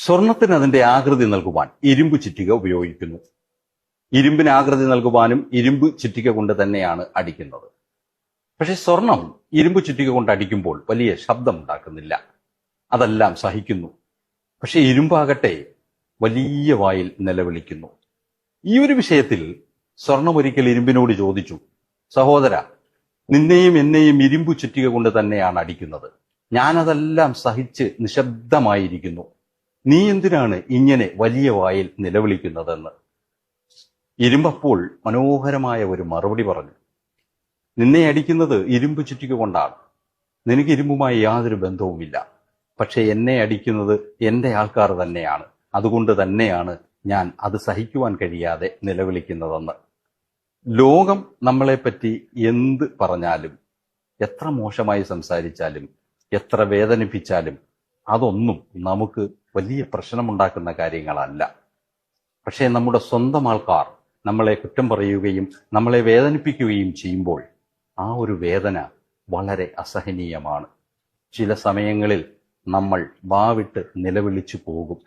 സ്വർണത്തിന് അതിന്റെ ആകൃതി നൽകുവാൻ ഇരുമ്പ് ചുറ്റിക ഉപയോഗിക്കുന്നു. ഇരുമ്പിന് ആകൃതി നൽകുവാനും ഇരുമ്പ് ചുറ്റിക കൊണ്ട് തന്നെയാണ് അടിക്കുന്നത്. പക്ഷെ സ്വർണം ഇരുമ്പ് ചുറ്റിക കൊണ്ട് അടിക്കുമ്പോൾ വലിയ ശബ്ദമുണ്ടാക്കുന്നില്ല, അതെല്ലാം സഹിക്കുന്നു. പക്ഷെ ഇരുമ്പാകട്ടെ വലിയ വായിൽ നിലവിളിക്കുന്നു. ഈ ഒരു വിഷയത്തിൽ സ്വർണം ഒരിക്കൽ ഇരുമ്പിനോട് ചോദിച്ചു, സഹോദര, നിന്നെയും എന്നെയും ഇരുമ്പ് ചുറ്റിക കൊണ്ട് തന്നെയാണ് അടിക്കുന്നത്. ഞാനതെല്ലാം സഹിച്ച് നിശബ്ദമായിരിക്കുന്നു. നീ എന്തിനാണ് ഇങ്ങനെ വലിയ വായിൽ നിലവിളിക്കുന്നതെന്ന്. ഇരുമ്പപ്പോൾ മനോഹരമായ ഒരു മറുപടി പറഞ്ഞു. നിന്നെ അടിക്കുന്നത് ഇരുമ്പ് ചുറ്റിക കൊണ്ടാണ്. നിനക്ക് ഇരുമ്പുമായി യാതൊരു ബന്ധവുമില്ല. പക്ഷെ എന്നെ അടിക്കുന്നത് എന്റെ ആൾക്കാർ തന്നെയാണ്. അതുകൊണ്ട് തന്നെയാണ് ഞാൻ അത് സഹിക്കുവാൻ കഴിയാതെ നിലവിളിക്കുന്നതെന്ന്. ലോകം നമ്മളെപ്പറ്റി എന്ത് പറഞ്ഞാലും, എത്ര മോശമായി സംസാരിച്ചാലും, എത്ര വേദനിപ്പിച്ചാലും അതൊന്നും നമുക്ക് വലിയ പ്രശ്നമുണ്ടാക്കുന്ന കാര്യങ്ങളല്ല. പക്ഷേ നമ്മുടെ സ്വന്തം ആൾക്കാർ നമ്മളെ കുറ്റം പറയുകയും നമ്മളെ വേദനിപ്പിക്കുകയും ചെയ്യുമ്പോൾ ആ ഒരു വേദന വളരെ അസഹനീയമാണ്. ചില സമയങ്ങളിൽ നമ്മൾ വാവിട്ട് നിലവിളിച്ചു പോകും.